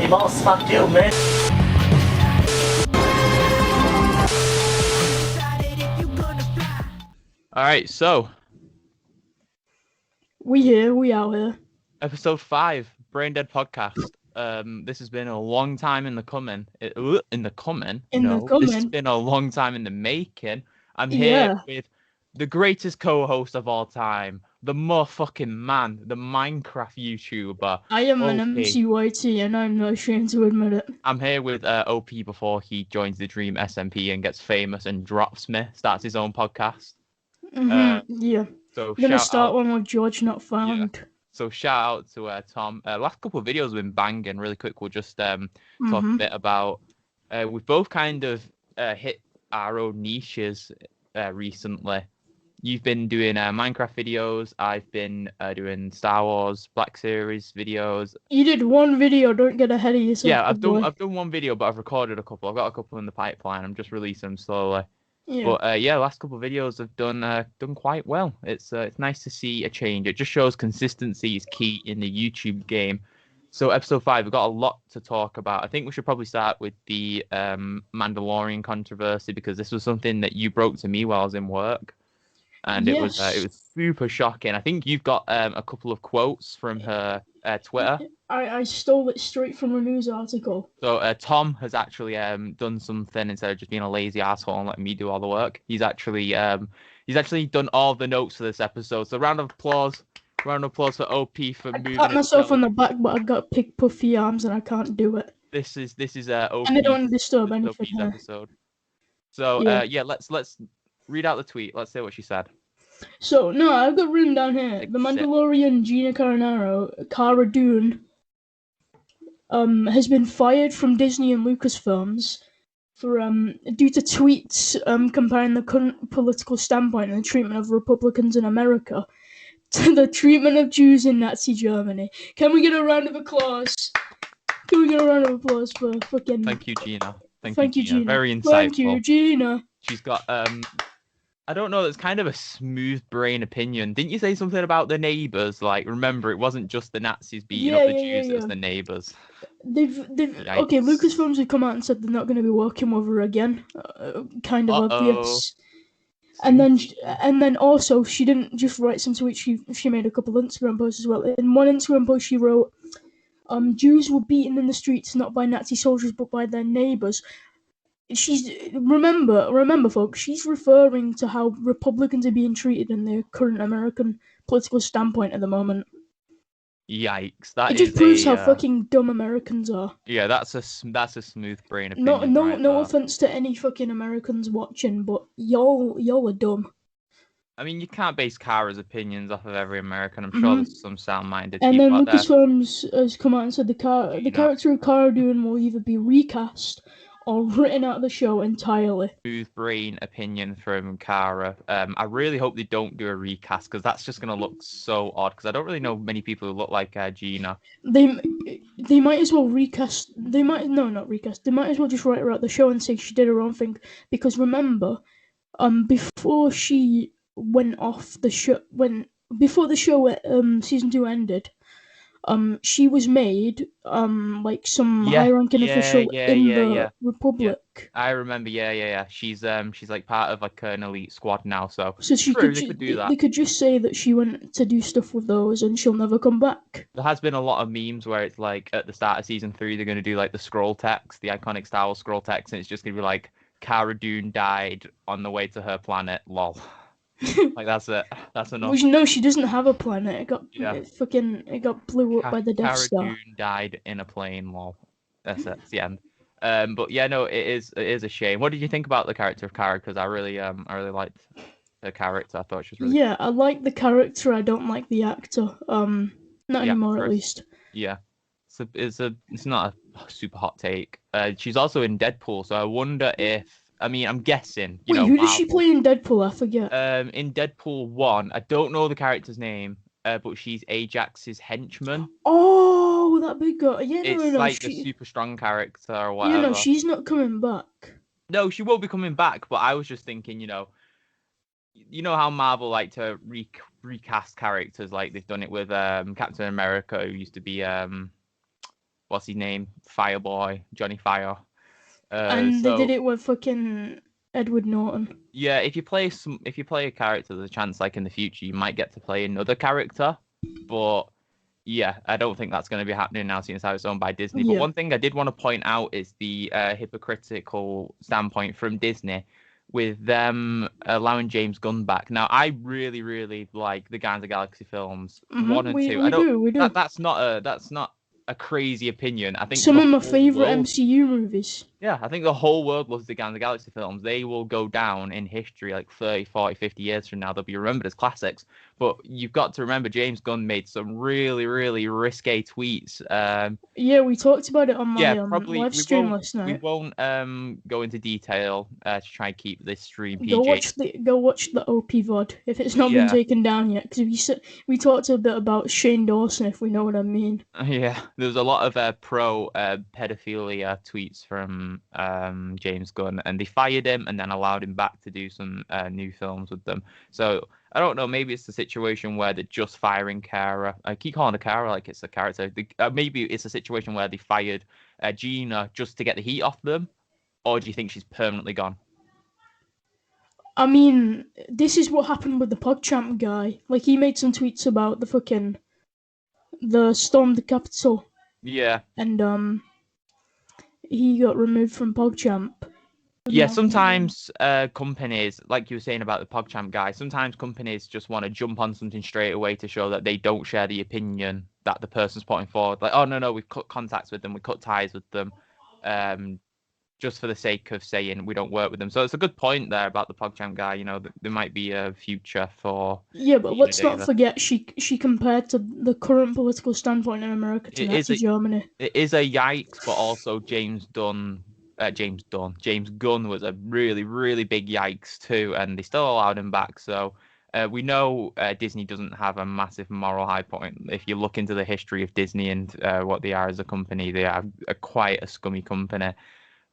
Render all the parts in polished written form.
Die Maus fuck you, man. Alright, so We out here. episode 5, Brain Dead Podcast. This has been a long time in the coming. This has been a long time in the making. I'm here with the greatest co-host of all time, the motherfucking man, the Minecraft YouTuber. I am OP. an MCYT and I'm not ashamed to admit it. I'm here with OP before he joins the Dream SMP and gets famous and starts his own podcast. Yeah. So I'm gonna shout start out. one with George Not Found. Yeah. So shout out to Tom. Last couple of videos have been banging. Really quick, we'll just talk a bit about. We've both kind of hit our own niches recently. You've been doing Minecraft videos. I've been doing Star Wars Black Series videos. You did one video. Don't get ahead of yourself. Yeah, I've done one video, but I've recorded a couple. I've got a couple in the pipeline. I'm just releasing them slowly. Yeah. But last couple of videos have done quite well. It's nice to see a change. It just shows consistency is key in the YouTube game. So episode 5, we've got a lot to talk about. I think we should probably start with the Mandalorian controversy, because this was something that you broke to me while I was in work, and it was super shocking. I think you've got a couple of quotes from her Twitter. I stole it straight from a news article. So Tom has actually done something instead of just being a lazy asshole and letting me do all the work. He's actually done all the notes for this episode. So round of applause for OP for moving. I pat myself on the back, but I got big puffy arms and I can't do it. This is OP. And I don't disturb anything. Episode. So let's read out the tweet. Let's see what she said. So no, I've got written down here. The Mandalorian Gina Cara Dune has been fired from Disney and Lucasfilms for due to tweets comparing the current political standpoint and the treatment of Republicans in America to the treatment of Jews in Nazi Germany. Can we get a round of applause? Can we get a round of applause for fucking... Thank you, Gina. Thank you, Gina. Very insightful. Thank you, Gina. She's got I don't know, that's kind of a smooth brain opinion. Didn't you say something about the neighbours? Like, remember, it wasn't just the Nazis beating up the Jews, it was the neighbours. They've okay, Lucasfilms have come out and said they're not going to be working with her again. Kind of obvious. And then also, she didn't just write some tweets, she made a couple of Instagram posts as well. In one Instagram post she wrote, Jews were beaten in the streets not by Nazi soldiers but by their neighbours. Remember folks, she's referring to how Republicans are being treated in their current American political standpoint at the moment. Yikes! It just proves how fucking dumb Americans are. Yeah, that's a smooth brain opinion. No offense to any fucking Americans watching, but y'all are dumb. I mean, you can't base Cara's opinions off of every American. I'm sure there's some sound-minded and people then out there. Lucasfilms has come out and said the character of Cara Dune will either be recast or written out of the show entirely. Smooth brain opinion from Cara. I really hope they don't do a recast, because that's just going to look so odd, because I don't really know many people who look like Gina. They might as well recast. They might not recast. They might as well just write her out the show and say she did her own thing. Because remember, before she went off the show, before the show season 2 ended, she was made like some high-ranking official in the Republic. Yeah. I remember. Yeah. She's like part of like an elite squad now. So she could do that. They could just say that she went to do stuff with those and she'll never come back. There has been a lot of memes where it's like at the start of season 3 they're going to do like the scroll text, the iconic Star Wars scroll text, and it's just going to be like Cara Dune died on the way to her planet. Lol. Like that's it. That's enough. Well, no, she doesn't have a planet. It got blew up by the Death Star. Cara Dune died in a plane. Lol. That's it. It's the end. But yeah, no, it is a shame. What did you think about the character of Cara? Because I really liked her character. I thought she was really. Yeah, I like the character. I don't like the actor. Not anymore, at least. Yeah. So it's not a super hot take. She's also in Deadpool, so I wonder if. I mean, I'm guessing. Wait, who does she play in Deadpool? I forget. In Deadpool 1, I don't know the character's name, but she's Ajax's henchman. Oh, that big girl. Yeah, it's like a super strong character or whatever. Yeah, no, she's not coming back. No, she won't be coming back. But I was just thinking, you know how Marvel like to recast characters, like they've done it with Captain America, who used to be what's his name, Fireboy, Johnny Fire. And they did So it with fucking Edward Norton. yeah, if you play a character, there's a chance like in the future you might get to play another character, but yeah, I don't think that's going to be happening now since it's owned by Disney. But Yeah. one thing I did want to point out is the hypocritical standpoint from Disney with them allowing James Gunn back. Now, I really, really like the Guardians of the Galaxy films, 1 and 2. We do. That's not a crazy opinion. I think Some the of my whole favorite world- MCU movies. Yeah, I think the whole world loves the Guardians of the Galaxy films. They will go down in history like 30, 40, 50 years from now. They'll be remembered as classics. But you've got to remember, James Gunn made some really, really risque tweets. Yeah, we talked about it on my Probably live stream last night. we won't go into detail to try and keep this stream PG. Go watch the OP VOD if it's not been taken down yet. Because we talked a bit about Shane Dawson, if we know what I mean. Yeah, there was a lot of pro pedophilia tweets from James Gunn, and they fired him and then allowed him back to do some new films with them. So I don't know. Maybe it's the situation where they're just firing Cara. I keep calling her Cara like it's a character. Maybe it's a situation where they fired Gina just to get the heat off them, or do you think she's permanently gone? I mean, this is what happened with the PogChamp guy. Like, he made some tweets about the stormed Capitol. Yeah. And he got removed from PogChamp. Yeah, sometimes companies, like you were saying about the PogChamp guy, sometimes companies just want to jump on something straight away to show that they don't share the opinion that the person's putting forward. Like, oh, no, we've cut contacts with them, we cut ties with them, just for the sake of saying we don't work with them. So it's a good point there about the PogChamp guy. You know, there might be a future for... Yeah, but let's not forget she compared to the current political standpoint in America to Nazi Germany. It is a yikes, but also James Gunn was a really, really big yikes too, and they still allowed him back. So we know Disney doesn't have a massive moral high point. If you look into the history of Disney and what they are as a company, they are quite a scummy company.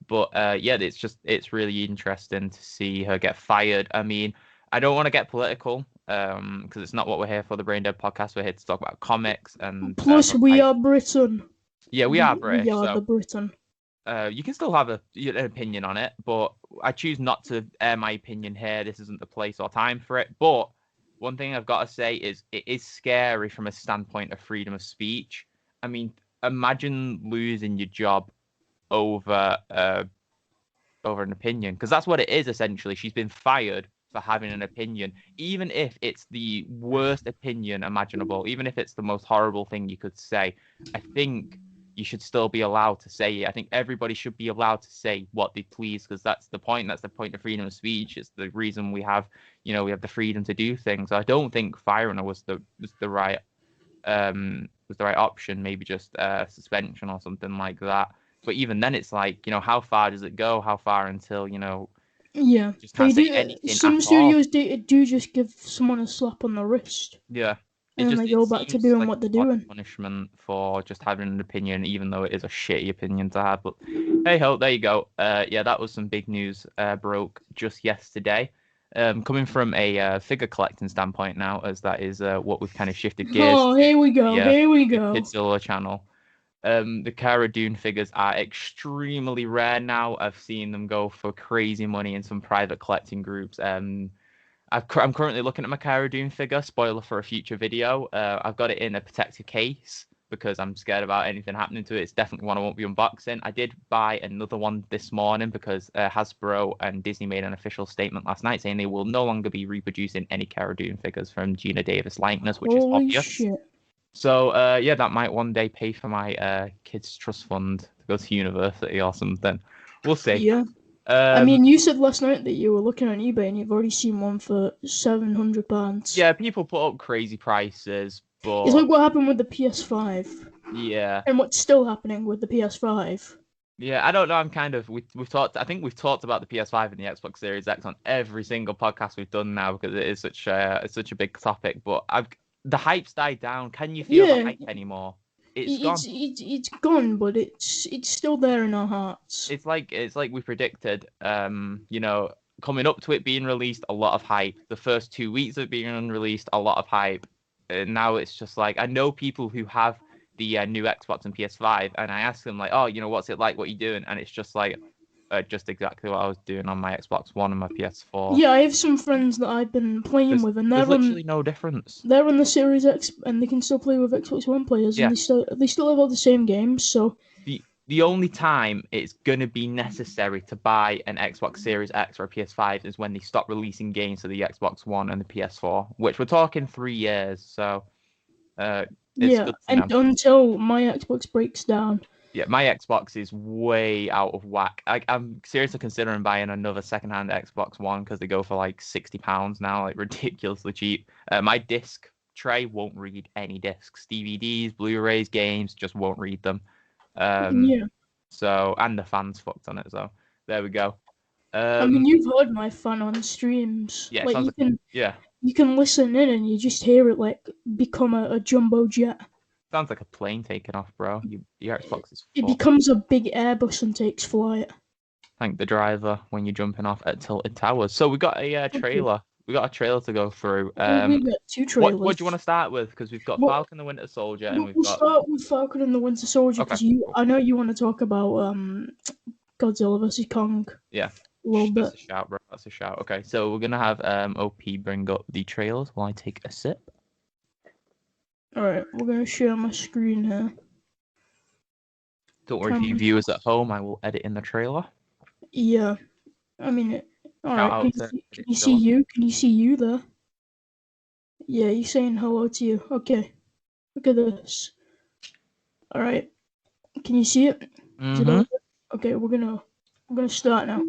But yeah, it's really interesting to see her get fired. I mean, I don't want to get political because it's not what we're here for, the Brain Dead podcast. We're here to talk about comics and... Plus, we are Britain. Yeah, we are British. We are the Britain. You can still have an opinion on it, but I choose not to air my opinion here. This isn't the place or time for it. But one thing I've got to say is it is scary from a standpoint of freedom of speech. I mean, imagine losing your job over an opinion, because that's what it is essentially. She's been fired for having an opinion, even if it's the worst opinion imaginable, even if it's the most horrible thing you could say. I think you should still be allowed to say it. I think everybody should be allowed to say what they please, because that's the point. That's the point of freedom of speech. It's the reason we have the freedom to do things. I don't think firing her was the right option. Maybe just suspension or something like that. But even then, it's like, how far does it go? How far until Yeah, just can't say anything some at studios all. do just give someone a slap on the wrist. Yeah. And then they go back to doing what they're doing. Punishment for just having an opinion, even though it is a shitty opinion to have. But hey ho, there you go. Yeah, that was some big news broke just yesterday. Coming from a figure collecting standpoint now, as that is what we've kind of shifted gears. Oh, here we go. Here we go. Godzilla channel. The Cara Dune figures are extremely rare now. I've seen them go for crazy money in some private collecting groups. I'm currently looking at my Cara Dune figure. Spoiler for a future video. I've got it in a protective case because I'm scared about anything happening to it. It's definitely one I won't be unboxing. I did buy another one this morning because Hasbro and Disney made an official statement last night saying they will no longer be reproducing any Cara Dune figures from Gina Davis likeness, which is obvious. Shit. So yeah, that might one day pay for my kids' trust fund to go to university or something. We'll see. Yeah. I mean, you said last night that you were looking on eBay and you've already seen one for £700. Yeah, people put up crazy prices, but it's like what happened with the PS5. Yeah. And what's still happening with the PS5. Yeah, I don't know. I'm kind of we've talked. I think we've talked about the PS5 and the Xbox Series X on every single podcast we've done now because it is such a big topic. But the hype's died down. Can you feel the hype anymore? It's gone. It's gone, but it's still there in our hearts. It's like we predicted. Coming up to it being released, a lot of hype. The first 2 weeks of it being unreleased, a lot of hype. And now it's just like, I know people who have the new Xbox and PS5, and I asked them like, oh, what's it like? What are you doing? And it's just like, just exactly what I was doing on my Xbox One and my PS4. Yeah, I have some friends that I've been playing with, and there's literally no difference. They're on the Series X, and they can still play with Xbox One players, and they still have all the same games. So the only time it's gonna be necessary to buy an Xbox Series X or a PS5 is when they stop releasing games for the Xbox One and the PS4, which we're talking 3 years. So until my Xbox breaks down. Yeah, my Xbox is way out of whack. I'm seriously considering buying another secondhand Xbox One because they go for like £60 now, like ridiculously cheap. My disc tray won't read any discs, DVDs, Blu-rays, games, just won't read them. So, and the fan's fucked on it. So there we go. I mean, you've heard my fan on streams. Yeah, like you can listen in and you just hear it like become a jumbo jet. Sounds like a plane taking off, bro. Your Xbox is full. It becomes a big Airbus and takes flight. Thank the driver when you're jumping off at Tilted Towers. So we got a trailer. We got a trailer to go through. We got 2 trailers. What do you want to start with? Because we've got Falcon the Winter Soldier, and we'll start with Falcon and the Winter Soldier because I know you want to talk about Godzilla vs Kong. Yeah. A little bit. That's a shout, bro. That's a shout. Okay, so we're gonna have OP bring up the trailers while I take a sip. Alright, we're going to share my screen here. Don't worry, for you viewers at home, I will edit in the trailer. Yeah. I mean, alright, can you see you? Can you see you there? Yeah, you're saying hello to you. Okay. Look at this. Alright. Can you see it? Mm-hmm. Okay, we're gonna start now.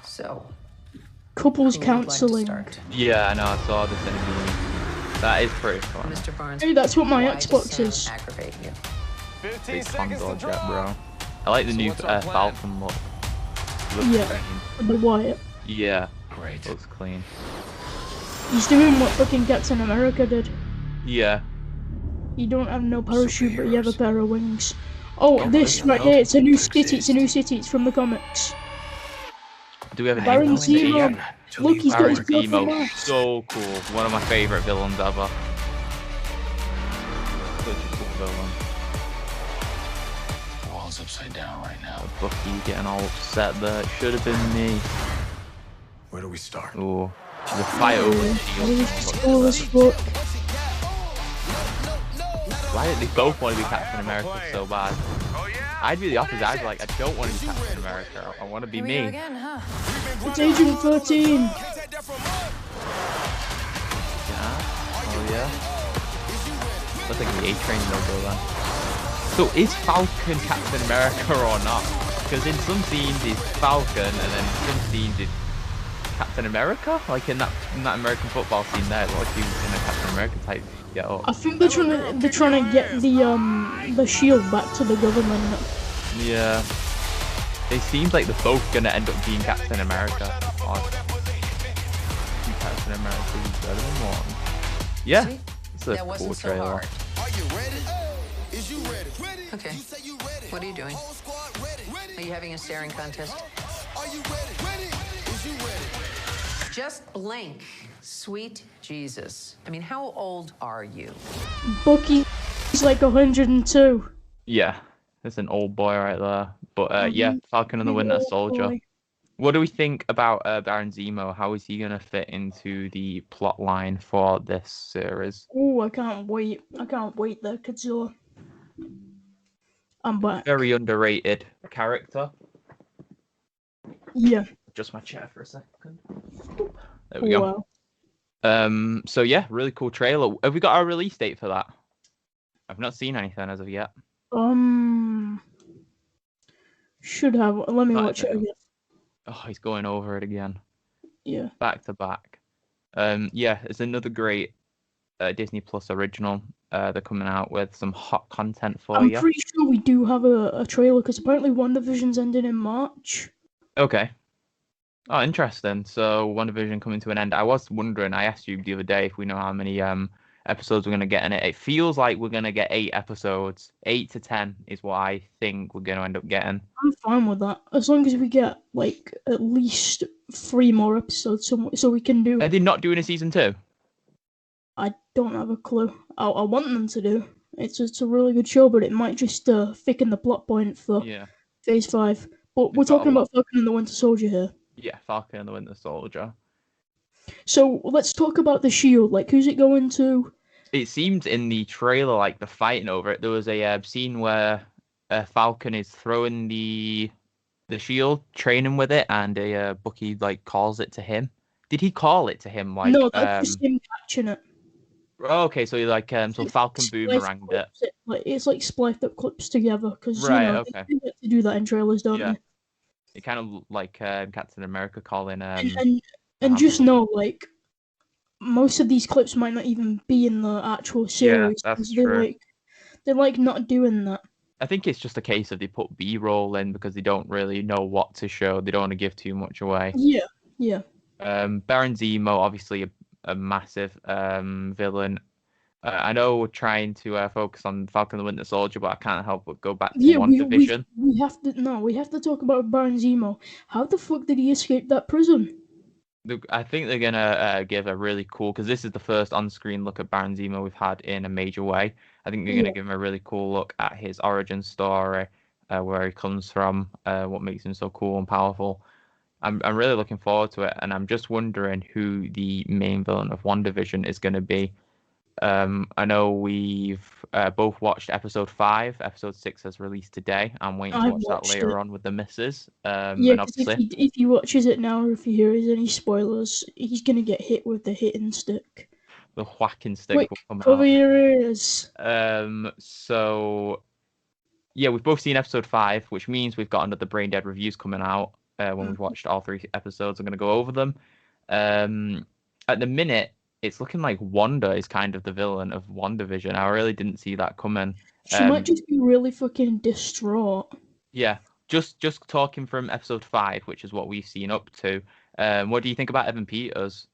So, couples counseling. Yeah, I know. I saw this in a movie. That is pretty fun. Mr. Barnes, hey, that's what my Xbox is. Big Condor jet, bro. I like the new Falcon look. Yeah, the wire. Yeah, great. Looks clean. He's doing what fucking Captain America did. Yeah. You don't have no parachute, but you have a pair of wings. Oh, this right here, it's a new city. It's a new city. It's from the comics. Do we have an Baron Zemo? Look, he's got his Zemo. So cool. One of my favorite villains ever. Such a cool villain. The world's upside down right now. Bucky getting all upset there. It should have been me. Where do we start? Oh, the fight over the shield. Why did they both want to be Captain America so bad? I'd be the opposite. I'd be like, I don't want to be Captain America. I want to be me. Again, huh? It's Agent 13. Yeah. Oh yeah. Looks like the A-Train logo then. So is Falcon Captain America or not? Because in some scenes he's Falcon, and then in some scenes it's Captain America. Like in that American football scene there, like he was in a Captain America type. I think they're trying to get the shield back to the government. Yeah. It seems like they're both gonna end up being Captain America. Captain America is better than one. Yeah. It's a cool trailer. Okay. What are you doing? Are you having a staring contest? Just blink. Sweet Jesus. I mean, how old are you? Bucky's like 102. Yeah, that's an old boy right there. But yeah, Falcon and the Winter Soldier. Boy. What do we think about Baron Zemo? How is he going to fit into the plot line for this series? Oh, I can't wait. I can't wait there, Godzilla. I'm back. Very underrated character. Yeah. Just my chair for a second. There we go. Wow. So yeah, really cool trailer. Have we got our release date for that? I've not seen anything as of yet. Should have. Let me watch it again. Oh, he's going over it again. Yeah. Back to back. Yeah, it's another great Disney Plus original. They're coming out with some hot content for you. I'm pretty sure we do have a trailer because apparently WandaVision's ending in March. Okay. Oh, interesting. So WandaVision coming to an end. I was wondering, I asked you the other day if we know how many episodes we're going to get in it. It feels like we're going to get 8 episodes. 8 to 10 is what I think we're going to end up getting. I'm fine with that. As long as we get, like, at least 3 more episodes so we can do... Are they not doing a season 2? I don't have a clue. I want them to do. It's a really good show, but it might just thicken the plot point for Yeah, Phase 5. But we're we've got a talking lot. about Falcon and the Winter Soldier here. Yeah, Falcon and the Winter Soldier. So let's talk about the shield. Like, who's it going to? It seemed in the trailer like the fighting over it. There was a scene where Falcon is throwing the shield, training with it, and Bucky like calls it to him. Did he call it to him? Like, No, that's just him catching it. okay, so he like so Falcon boomeranged it. It's like spliced up clips together because Right, you know okay. they like to do that in trailers, don't Yeah. they? It kind of like Captain America calling And just know, like, most of these clips might not even be in the actual series. that's 'cause true. They like not doing that. I think it's just a case of they put B-roll in because they don't really know what to show. They don't want to give too much away. Yeah. Baron Zemo, obviously a massive villain. I know we're trying to focus on Falcon and the Winter Soldier, but I can't help but go back to WandaVision. We have to talk about Baron Zemo. How the fuck did he escape that prison? I think they're gonna give a really cool, because this is the first on-screen look at Baron Zemo we've had in a major way. I think they're gonna give him a really cool look at his origin story, where he comes from, what makes him so cool and powerful. I'm really looking forward to it, and I'm just wondering who the main villain of WandaVision is going to be. I know we've both watched episode 5. Episode 6 has released today. I'm waiting to watch that later on with the missus. Yeah, and obviously, if he watches it now, or if he hears any spoilers, he's gonna get hit with the hitting stick. the whacking stick Quick, will come cover out. your ears. So yeah, we've both seen episode 5, which means we've got another Brain Dead reviews coming out when we've watched all 3 episodes. I'm going to go over them. At the minute, it's looking like Wanda is kind of the villain of WandaVision. I really didn't see that coming. She might just be really fucking distraught. Yeah, just talking from episode 5, which is what we've seen up to. What do you think about Evan Peters?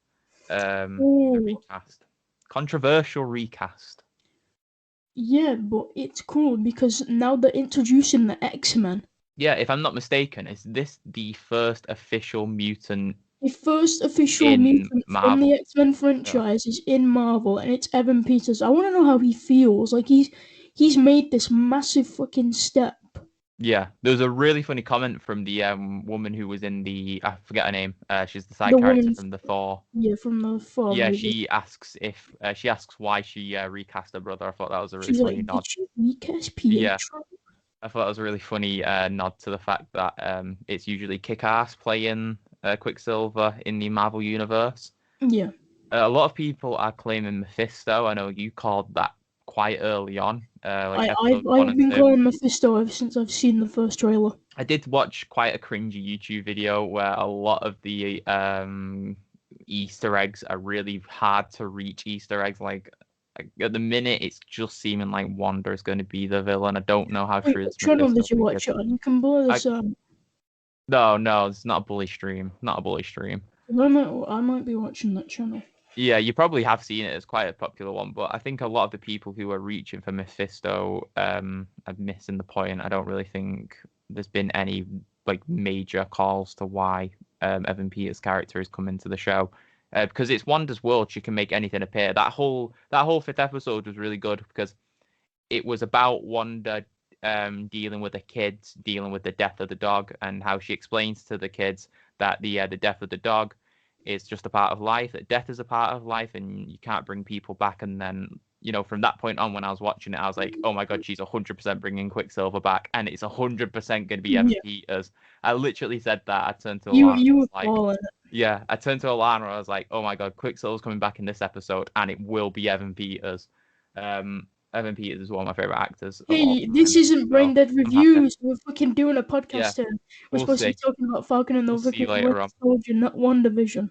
Recast. Controversial recast. Yeah, but it's cool because now they're introducing the X-Men. Yeah, if I'm not mistaken, is this the first official mutant? The first official mutant from the X-Men franchise is in Marvel, and it's Evan Peters. I want to know how he feels. Like, he's made this massive fucking step. Yeah, there was a really funny comment from the woman who was in the, I forget her name. She's the side character from the Thor. Yeah, from the Thor. Yeah, movie. she asks why she recast her brother. I thought that was a really funny nod. Did she recast Pietro? Yeah, I thought that was a really funny nod to the fact that it's usually Kick-Ass playing Quicksilver in the Marvel universe. Yeah. A lot of people are claiming Mephisto. I know you called that quite early on. I've been calling Mephisto ever since I've seen the first trailer. I did watch quite a cringy YouTube video where a lot of the Easter eggs are really hard to reach Easter eggs. Like at the minute, it's just seeming like Wanda is going to be the villain. I don't know how true this is. Which channel did you watch it on? You can blur this out. No, it's not a bully stream. Not a bully stream. I might be watching that channel. Yeah, you probably have seen it. It's quite a popular one, but I think a lot of the people who are reaching for Mephisto are missing the point. I don't really think there's been any like major calls to why Evan Peters' character is coming to the show, because it's Wanda's world. She can make anything appear. That whole 5th episode was really good because it was about Wanda dealing with the kids, dealing with the death of the dog, and how she explains to the kids that the death of the dog is just a part of life, that death is a part of life, and you can't bring people back. And then, you know, from that point on, when I was watching it, I was like, oh my god, she's 100% bringing Quicksilver back, and it's 100% going to be Evan Peters. I literally said that. I turned to Alana. You were calling it. Yeah, I turned to Alana. I was like, oh my god, Quicksilver's coming back in this episode, and it will be Evan Peters. Evan Peters is one of my favorite actors. Hey, this isn't Brain Dead Reviews. We're fucking doing a podcast here. We're supposed to be talking about Falcon and the Winter Soldier, not WandaVision.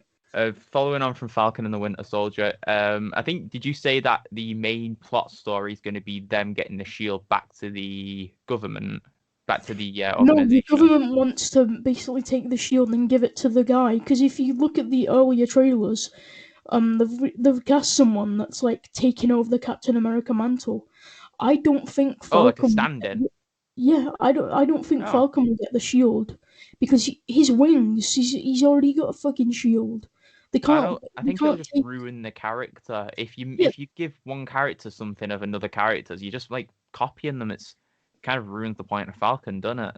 Following on from Falcon and the Winter Soldier, I think, did you say that the main plot story is going to be them getting the shield back to the government? Back to the organization? No, the government wants to basically take the shield and give it to the guy. Because if you look at the earlier trailers, they've cast someone that's like taking over the Captain America mantle. I don't think Falcon. Oh, like a stand-in. Yeah, I don't think Falcon will get the shield because his wings. He's already got a fucking shield. They can't. I They think it'll can't just take. ruin the character if you Yeah. give one character something of another character's. You just like copying them. It's kind of ruins the point of Falcon, doesn't it?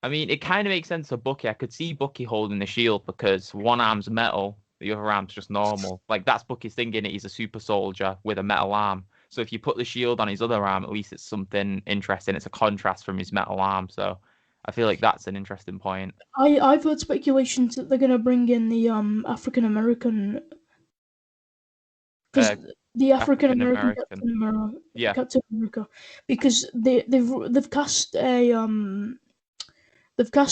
I mean, it kind of makes sense for Bucky. I could see Bucky holding the shield because one arm's metal, the other arm's just normal. Like that's Bucky's thinking it. He's a super soldier with a metal arm. So if you put the shield on his other arm, at least it's something interesting. It's a contrast from his metal arm. So I feel like that's an interesting point. I've heard speculations that they're gonna bring in the African American, because Uh, the African African American American. Yeah. Captain America, because they've cast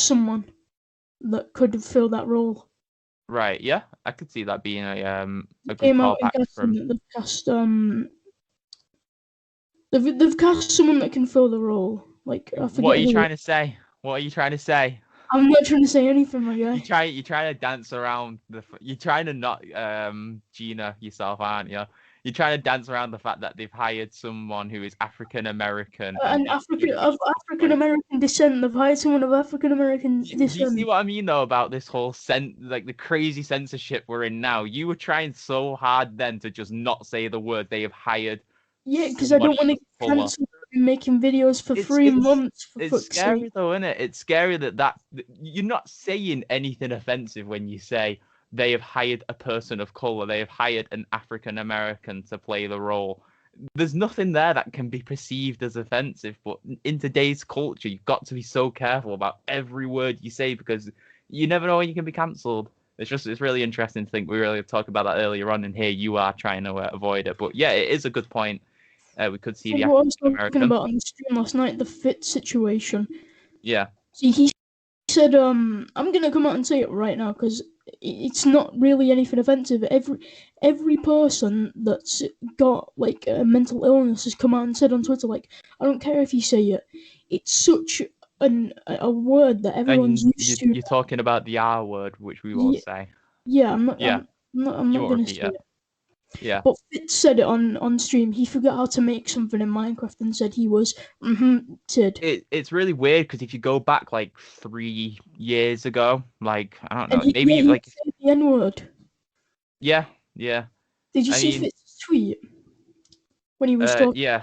someone that could fill that role. Right. Yeah. I could see that being a good Came out and callback cast from. they've cast they've cast someone that can fill the role. Like I forget. What are you who. trying to say? What are you trying to say? I'm not trying to say anything, my guy. You try to dance around you're trying to not Gina yourself, aren't you? You're trying to dance around the fact that they've hired someone who is African American And African American descent. They've hired someone of African American Do you see descent. what I mean though about this whole like the crazy censorship we're in now? You were trying so hard then to just not say the word they have hired. Yeah, because I don't want to get cancelled for making videos for 3 months. For It's fuck's scary sake. though, isn't it? It's scary that you're not saying anything offensive when you say they have hired a person of color, they have hired an African American to play the role. There's nothing there that can be perceived as offensive, but in today's culture, you've got to be so careful about every word you say because you never know when you can be cancelled. It's really interesting to think we really talked about that earlier on, and here you are trying to avoid it. But yeah, it is a good point. We could see the What I was African talking American. about on the stream last night, the fit situation. Yeah. See, he said, I'm gonna come out and say it right now because it's not really anything offensive. Every person that's got like a mental illness has come out and said on Twitter, like, I don't care if you say it. It's such a word that everyone's And used to. you're talking about the R word, which we won't say. Yeah, I'm not. Yeah. I'm You not won't gonna repeat say it. it. Yeah. But Fitz said it on stream. He forgot how to make something in Minecraft and said he was tid. It's really weird because if you go back like 3 years ago, like I don't know, And maybe he like said the N word. yeah. Did you I see mean, Fitz's tweet when he was talking? yeah.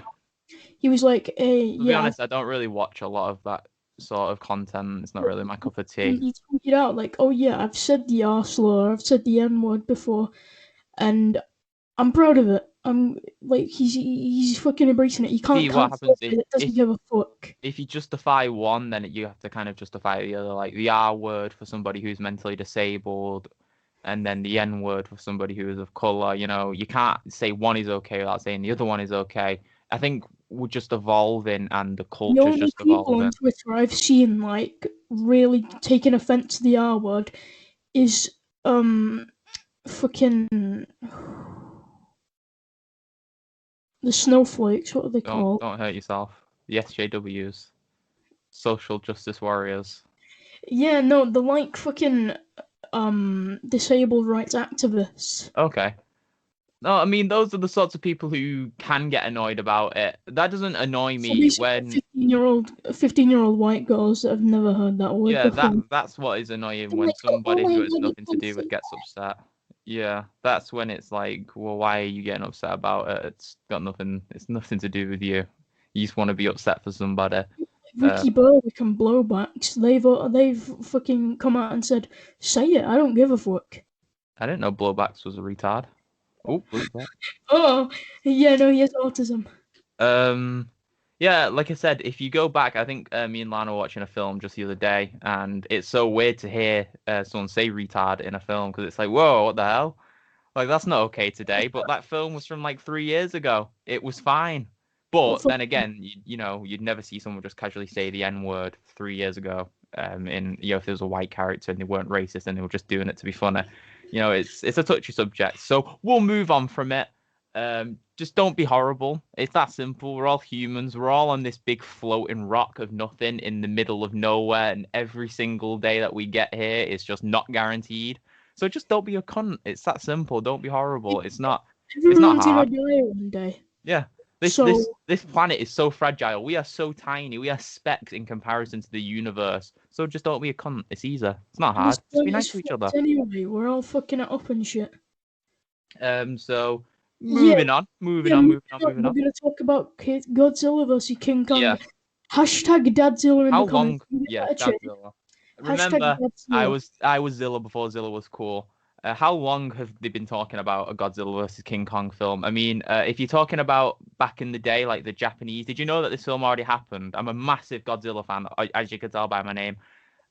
He was like, To be honest, I don't really watch a lot of that sort of content. It's not really my cup of tea. He tweeted out like, "Oh yeah, I've said the R slur, I've said the N word before, and I'm proud of it. I'm like, he's fucking embracing it. You can't See, what cancel happens it. It doesn't give a fuck. if you justify one, then you have to kind of justify the other, like the R word for somebody who's mentally disabled, and then the N word for somebody who is of color. You know, you can't say one is okay without saying the other one is okay. I think we're just evolving, and the The culture's only just people evolving. on Twitter I've seen like really taking offense to the R word is fucking the snowflakes. What are they called? Don't hurt yourself. The SJWs, social justice warriors. Yeah, no, the like fucking disabled rights activists. Okay. No, I mean those are the sorts of people who can get annoyed about it. That doesn't annoy me when 15-year-old white girls that have never heard that word before. that's what is annoying They're when like, somebody "Oh, who I has love nothing it, to do with it gets upset. Yeah, that's when it's like, well, why are you getting upset about it? It's nothing to do with you. You just want to be upset for somebody. Ricky Berwick and Blowbacks, they've fucking come out and said, say it, I don't give a fuck. I didn't know Blowbacks was a retard. Oh, Blowback. Oh, yeah, no, he has autism. Yeah, like I said, if you go back, I think me and Lana were watching a film just the other day, and it's so weird to hear someone say retard in a film because it's like, whoa, what the hell? Like, that's not okay today. But that film was from like 3 years ago. It was fine. But then again, you know, you'd never see someone just casually say the N word 3 years ago. If there was a white character and they weren't racist and they were just doing it to be funny. You know, it's a touchy subject. So we'll move on from it. Just don't be horrible. It's that simple. We're all humans. We're all on this big floating rock of nothing in the middle of nowhere, and every single day that we get here is just not guaranteed. So just don't be a cunt. It's that simple. Don't be horrible. It's not Everyone's hard. gonna die one day. Yeah. This planet is so fragile. We are so tiny. We are specks in comparison to the universe. So just don't be a cunt. It's easy. It's not hard. Just be nice to each other. Anyway, we're all fucking it up and shit. So moving on. We're gonna talk about Godzilla versus King Kong. Yeah. Hashtag Dadzilla in How the comments. long? Yeah, Godzilla. Remember, I was Zilla before Zilla was cool. How long have they been talking about a Godzilla versus King Kong film? I mean, if you're talking about back in the day, like the Japanese, did you know that this film already happened? I'm a massive Godzilla fan, as you can tell by my name.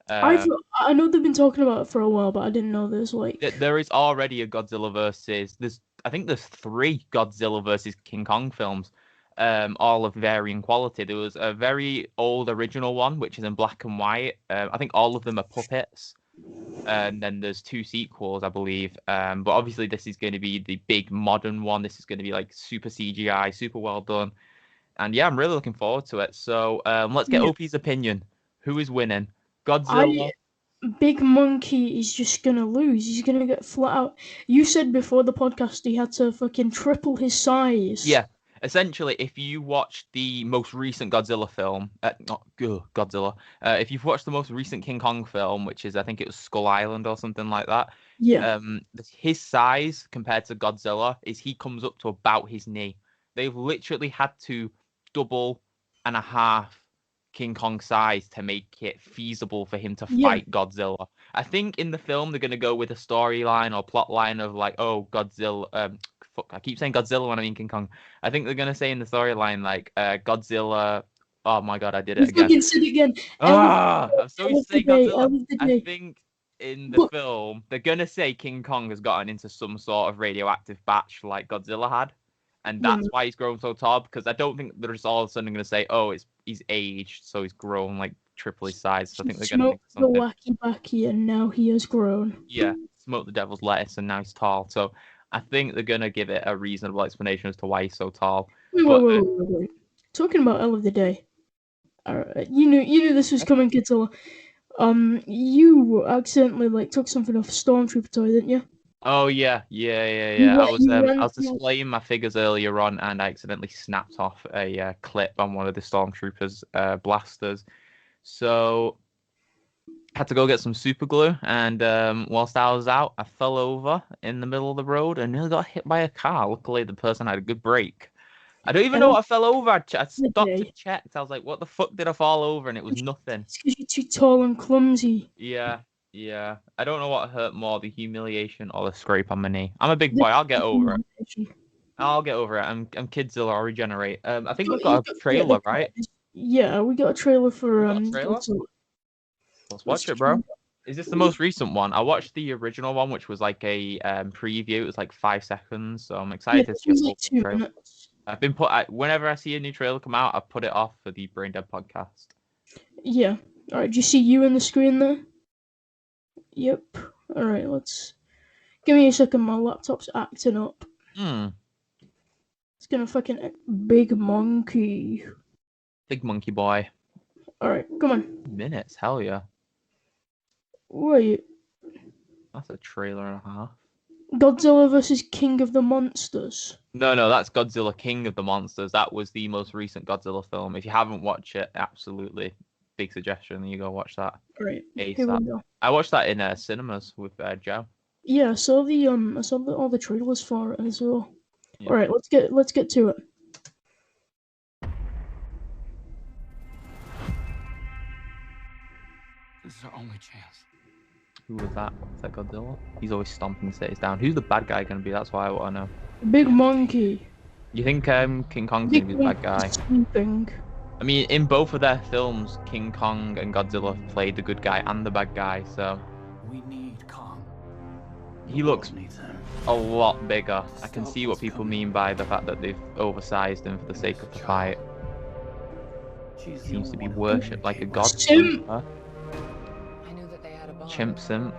I know they've been talking about it for a while, but I didn't know there's like there is already a Godzilla versus. I think there's 3 Godzilla versus King Kong films, all of varying quality. There was a very old original one, which is in black and white. I think all of them are puppets. And then there's 2 sequels, I believe. But obviously this is going to be the big modern one. This is going to be like super CGI, super well done. And yeah, I'm really looking forward to it. So let's get OP's opinion. Who is winning? Godzilla? Big Monkey is just going to lose. He's going to get flat out. You said before the podcast he had to fucking triple his size. Yeah. Essentially, if you watch the most recent Godzilla film, Godzilla, if you've watched the most recent King Kong film, which is, I think it was Skull Island or something like that, yeah, his size compared to Godzilla is he comes up to about his knee. They've literally had to double and a half King Kong size to make it feasible for him to fight Godzilla. I think in the film they're going to go with a storyline or plot line of like, oh, Godzilla... I keep saying Godzilla when I mean King Kong. I think they're going to say in the storyline, like, Godzilla... Oh my god, I did it again. You said it again. I'm so used to saying Godzilla. I think in the film, they're going to say King Kong has gotten into some sort of radioactive batch like Godzilla had. And that's why he's grown so tall, because I don't think they're just all of a sudden going to say, oh, he's aged, so he's grown like triple his size. So I think they're going to the wacky backy, and now he has grown. Yeah, smoked the devil's lettuce, and now he's tall. So I think they're going to give it a reasonable explanation as to why he's so tall. Wait. Talking about L of the Day. You knew this was coming, Godzilla. You accidentally took something off a Stormtrooper toy, didn't you? Oh yeah. I was displaying my figures earlier on, and I accidentally snapped off a clip on one of the Stormtroopers' blasters. So I had to go get some super glue, and whilst I was out, I fell over in the middle of the road and nearly got hit by a car. Luckily, the person had a good brake. I don't even know what I fell over. I stopped and checked. I was like, what the fuck did I fall over? And it was nothing. It's because you're too tall and clumsy. Yeah. I don't know what hurt more, the humiliation or the scrape on my knee. I'm a big boy. I'll get over it. I'm Kidzilla. I'll regenerate. I think we've got a trailer, right? Yeah, we got a trailer for Godzilla. Let's watch it, bro. Is this the most recent one? I watched the original one, which was like a preview. It was like 5 seconds, so I'm excited to see the trailer. I've been whenever I see a new trailer come out, I put it off for the Brain Dead podcast. Yeah. All right. Do you see you in the screen there? Yep. All right. Give me a second. My laptop's acting up. It's gonna fucking big monkey. Big monkey boy. All right. Come on. Minutes. Hell yeah. Wait. That's a trailer and a half. Godzilla versus King of the Monsters. No, that's Godzilla King of the Monsters. That was the most recent Godzilla film. If you haven't watched it, absolutely big suggestion. You go watch that. Right. Here we go. I watched that in cinemas with Joe. Yeah, I saw all the trailers for it as well. Yeah. All right, let's get to it. This is our only chance. Who was that? Is that Godzilla? He's always stomping cities down. Who's the bad guy going to be? That's why I want to know. Big monkey. You think King Kong's going to be the bad guy? Sleeping. I mean, in both of their films, King Kong and Godzilla played the good guy and the bad guy, so... We need Kong. He looks a lot bigger. I can see what people mean by the fact that they've oversized him for the sake of the fight. He seems to be worshipped like a god. Chimp simp.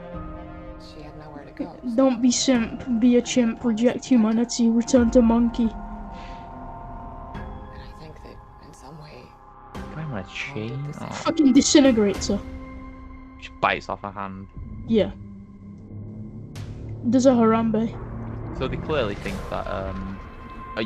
She had nowhere to go. Don't be simp, be a chimp, reject humanity, return to monkey. And I think that in some way... I'm on a chain? Oh. Fucking disintegrates her. Just bites off her hand. Yeah. Does a Harambe. So they clearly think that,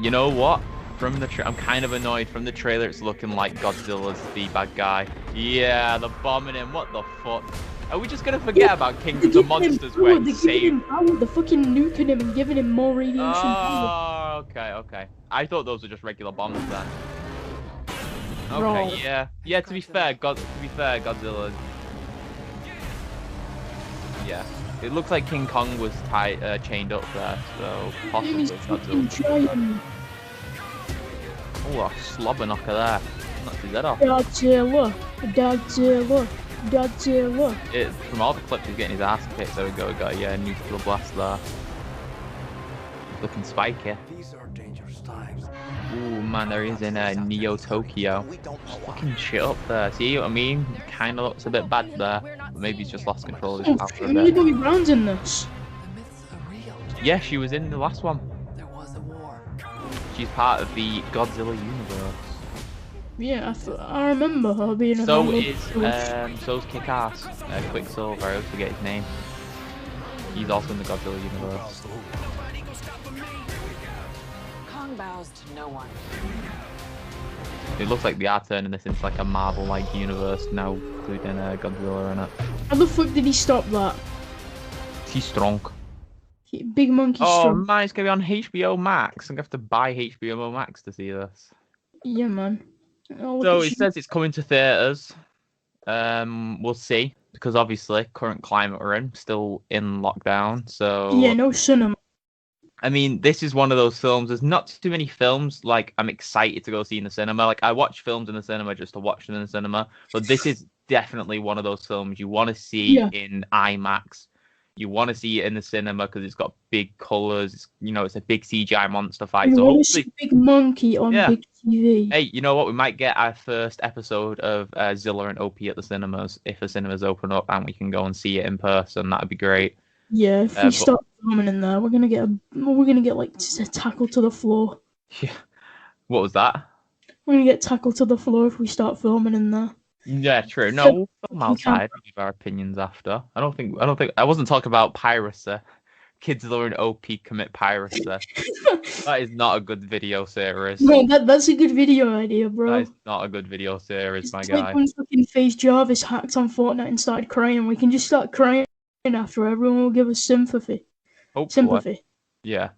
you know what? I'm kind of annoyed. From the trailer, it's looking like Godzilla's the bad guy. Yeah, they're bombing him. What the fuck? Are we just gonna forget about King of the Monsters where he's saved? They're fucking nuking him and giving him more radiation power. Oh, okay. I thought those were just regular bombs then. Okay, Right. yeah. To be fair, Godzilla. Yeah, it looks like King Kong was chained up there, so possibly Godzilla. Oh, a slobber knocker there. Knocks his head off. Godzilla. From all the clips, he's getting his ass kicked. There we go. We got a nuclear blast there. Looking spiky. These are dangerous times. Ooh, man, there he is in Neo Tokyo. Fucking shit up there. See what I mean? Kind of looks a bit bad there. But maybe he's just lost control of his power a bit. Millie Brown's in this. The myths are real. Yeah, she was in the last one. There was a war. She's part of the Godzilla universe. Yeah, I remember her being in so's Kick-Ass. Quicksilver, I always forget his name. He's also in the Godzilla universe. Kong bows to no one. It looks like they are turning this into like a Marvel-like universe now, including Godzilla in it. How the fuck did he stop that? He's strong. Big monkey Oh strong. man, it's gonna be on HBO Max. I'm gonna have to buy HBO Max to see this. Yeah, man. Oh, So it says it's coming to theaters. We'll see, because obviously current climate we're in, still in lockdown. So yeah, no cinema. I mean, this is one of those films. There's not too many films like I'm excited to go see in the cinema. Like I watch films in the cinema just to watch them in the cinema, but this is definitely one of those films you want to see in IMAX. You want to see it in the cinema because it's got big colors. It's a big CGI monster fight. So hopefully, big monkey on big TV. Hey, you know what? We might get our first episode of Zilla and OP at the cinemas if the cinemas open up and we can go and see it in person. That'd be great. Yeah, if we start filming in there, we're gonna get like tackled to the floor. Yeah. What was that? We're gonna get tackled to the floor if we start filming in there. Yeah, true. No, we'll film outside. We'll give our opinions after. I wasn't talking about piracy. Kids learn OP commit piracy. That is not a good video series. No, that's a good video idea, bro. That is not a good video series, my guy. Like when fucking FaZe Jarvis hacked on Fortnite and started crying, we can just start crying after everyone will give us sympathy. Hopefully. Sympathy. Yeah.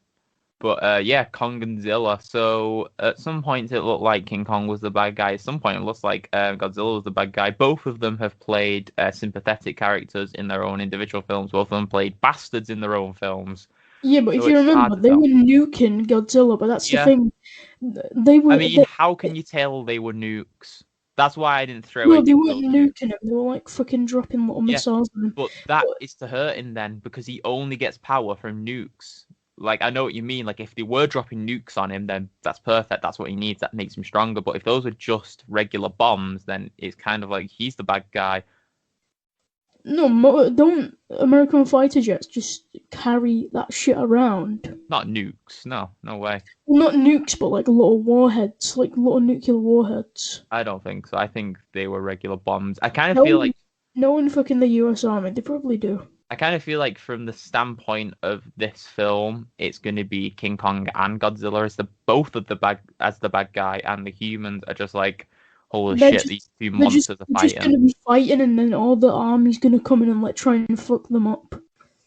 But Kong and Zilla. So at some point it looked like King Kong was the bad guy. At some point it looks like Godzilla was the bad guy. Both of them have played sympathetic characters in their own individual films. Both of them played bastards in their own films. Yeah, but if you remember, they were nuking Godzilla, but that's the thing. They were. I mean, how can you tell they were nukes? That's why I didn't throw it. No, they weren't nuking him. They were like fucking dropping little missiles on him. But that is to hurt him then, because he only gets power from nukes. Like, I know what you mean. Like, if they were dropping nukes on him, then that's perfect. That's what he needs. That makes him stronger. But if those were just regular bombs, then it's kind of like he's the bad guy. No, don't American fighter jets just carry that shit around? Not nukes. No way. Well, not nukes, but like little warheads, like little nuclear warheads. I don't think so. I think they were regular bombs. I kind of feel like... No one fucking the US Army. They probably do. I kind of feel like from the standpoint of this film, it's going to be King Kong and Godzilla as both of the bad guy, and the humans are just like, holy shit, these two monsters are fighting. They're just going to be fighting, and then all the army's going to come in and like try and fuck them up.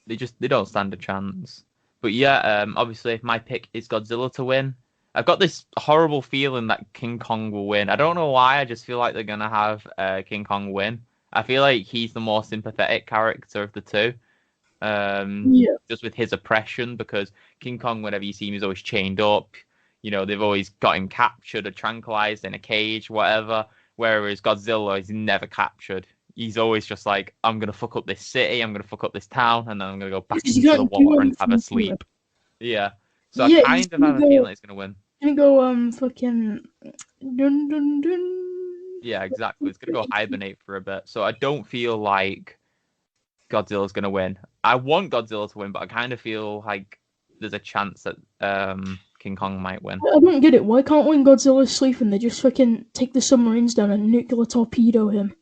They don't stand a chance. But yeah, obviously my pick is Godzilla to win. I've got this horrible feeling that King Kong will win. I don't know why. I just feel like they're going to have King Kong win. I feel like he's the more sympathetic character of the two. Just with his oppression, because King Kong, whenever you see him, he's always chained up. They've always got him captured or tranquilized in a cage, whatever. Whereas Godzilla is never captured. He's always just like, I'm going to fuck up this city, I'm going to fuck up this town, and then I'm going to go back into the water and have a sleep. Yeah. So I kind of have a feeling it's going to win. Gonna go, fucking... Dun, dun, dun. Yeah, exactly. It's going to go hibernate for a bit. So I don't feel like Godzilla's going to win. I want Godzilla to win, but I kind of feel like there's a chance that King Kong might win. I don't get it. Why can't when Godzilla's sleeping, they just fucking take the submarines down and nuclear torpedo him?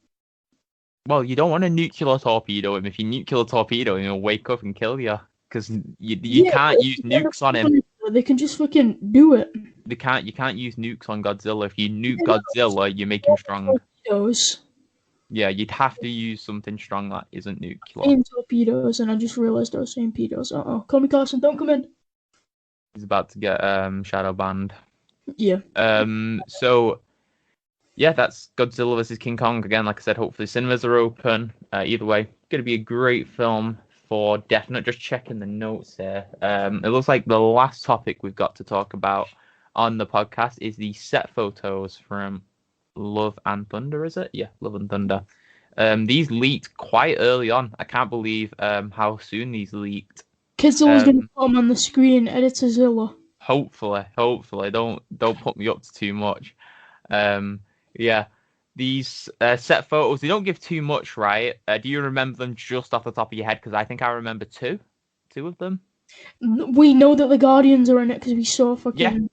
Well, you don't want to nuclear torpedo him. If you nuclear torpedo him, he'll wake up and kill you. Because you can't use nukes on him. They can just fucking do it. You can't use nukes on Godzilla. If you nuke Godzilla, you make him strong. Torpedoes. Yeah, you'd have to use something strong that isn't nuclear. Saying torpedoes, and I just realised I was saying pedos. Call me Carson, don't come in. He's about to get shadow banned. Yeah. So yeah, that's Godzilla vs King Kong again. Like I said, hopefully cinemas are open. Either way, going to be a great film for definite. Just checking the notes here. It looks like the last topic we've got to talk about on the podcast is the set photos from Love and Thunder. Is it? Yeah, Love and Thunder. These leaked quite early on. I can't believe how soon these leaked. Kidzilla's going to put them on the screen. Editorzilla. Hopefully. Don't put me up to too much. Yeah, these set photos, they don't give too much, right? Do you remember them just off the top of your head? Because I think I remember two of them. We know that the Guardians are in it because we saw fucking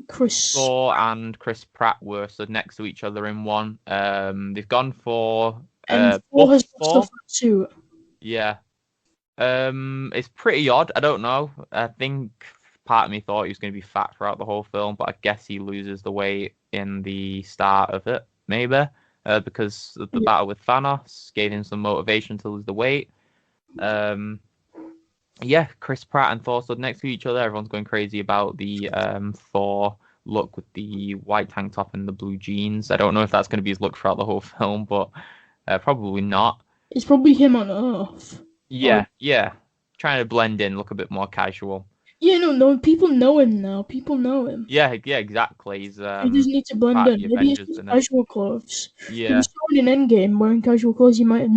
Chris. Thor and Chris Pratt were stood next to each other in one. They've gone for And Thor has got Thor. stuff on suit. Yeah. It's pretty odd. I don't know. I think part of me thought he was going to be fat throughout the whole film, but I guess he loses the weight in the start of it, maybe, because of the battle with Thanos gave him some motivation to lose the weight. Yeah, Chris Pratt and Thor stood next to each other. Everyone's going crazy about the Thor look with the white tank top and the blue jeans. I don't know if that's going to be his look throughout the whole film, but probably not. It's probably him on Earth. Yeah. Trying to blend in, look a bit more casual. Yeah, no, people know him now. People know him. Yeah, exactly. He's He doesn't need to blend in. Maybe it's just casual clothes. Yeah. If you saw him in Endgame wearing casual clothes, you might have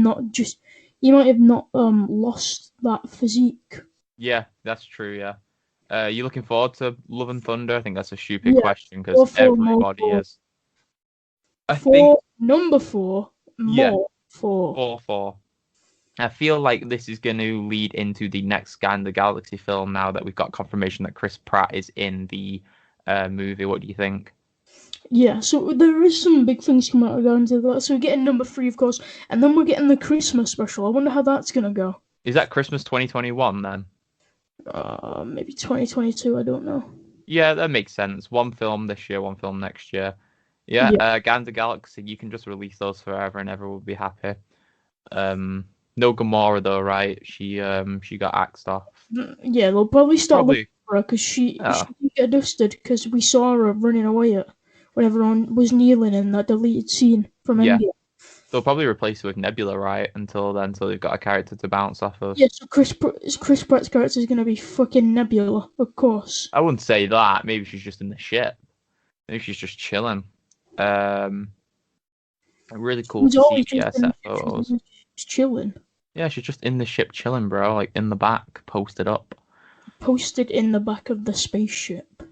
not lost that physique. Yeah, that's true, yeah. You looking forward to Love and Thunder? I think that's a stupid question because everybody is. Number 4, more 4. 4. I feel like this is going to lead into the next Scan the Galaxy film now that we've got confirmation that Chris Pratt is in the movie. What do you think? Yeah, so there is some big things coming out of that. So we're getting number 3, of course, and then we're getting the Christmas special. I wonder how that's going to go. Is that Christmas 2021 then? Maybe 2022, I don't know. Yeah, that makes sense. One film this year, one film next year. Yeah. Guardians of the Galaxy, you can just release those forever and everyone will be happy. No Gamora though, right? She got axed off. Yeah, they'll probably start looking for her because she didn't get dusted because we saw her running away when everyone was kneeling in that deleted scene from India. They'll probably replace her with Nebula, right? Until then, so they've got a character to bounce off of. Yeah, so Chris Pratt's character is going to be fucking Nebula, of course. I wouldn't say that. Maybe she's just in the ship. Maybe she's just chilling. Really cool to see set photos. She's chilling. Yeah, she's just in the ship chilling, bro. Like in the back, posted up. Posted in the back of the spaceship.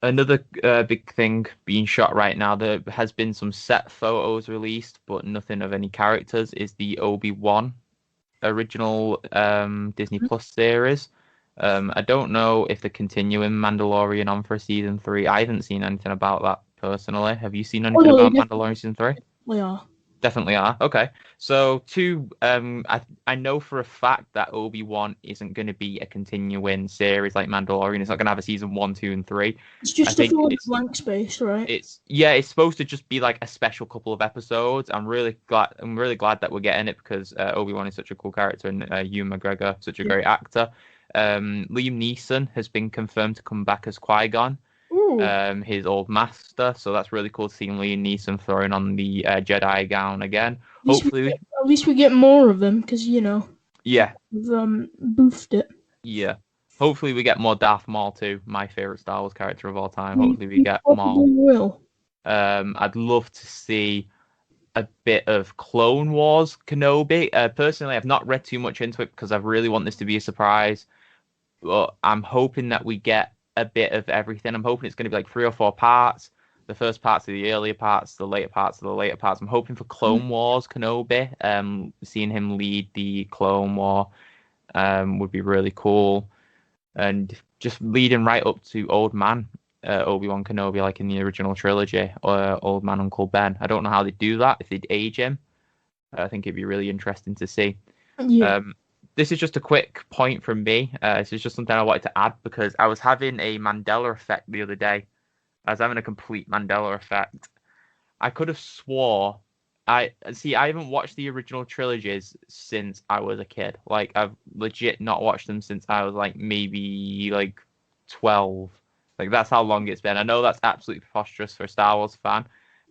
Another big thing being shot right now, there has been some set photos released, but nothing of any characters, is the Obi-Wan original Disney Plus series. I don't know if they're continuing Mandalorian on for season 3. I haven't seen anything about that personally. Have you seen anything about Mandalorian season 3? We are. Definitely are. Okay. So, I know for a fact that Obi-Wan isn't going to be a continuing series like Mandalorian. It's not going to have a season 1, 2, and 3. It's just a full blank space, right? It's supposed to just be like a special couple of episodes. I'm really glad that we're getting it because Obi-Wan is such a cool character and Ewan McGregor, such a great actor. Liam Neeson has been confirmed to come back as Qui-Gon. His old master, so that's really cool to see Liam Neeson throwing on the Jedi gown again. At least we get more of them because we've boofed it. Yeah, hopefully we get more Darth Maul too, my favorite Star Wars character of all time. Hopefully we get Maul. Will. I'd love to see a bit of Clone Wars Kenobi. Personally, I've not read too much into it because I really want this to be a surprise, but I'm hoping that we get a bit of everything. I'm hoping it's going to be like 3 or 4 parts. The first parts are the earlier parts, the later parts are the later parts. I'm hoping for Clone Wars Kenobi. Seeing him lead the Clone War would be really cool. And just leading right up to Old Man Obi-Wan Kenobi, like in the original trilogy, or Old Man Uncle Ben. I don't know how they do that, if they'd age him. I think it'd be really interesting to see. Yeah. this is just a quick point from me. This is just something I wanted to add because I was having a Mandela effect the other day. I was having a complete Mandela effect. I could have swore I haven't watched the original trilogies since I was a kid. Like I've legit not watched them since I was like maybe like 12. Like that's how long it's been. I know that's absolutely preposterous for a Star Wars fan.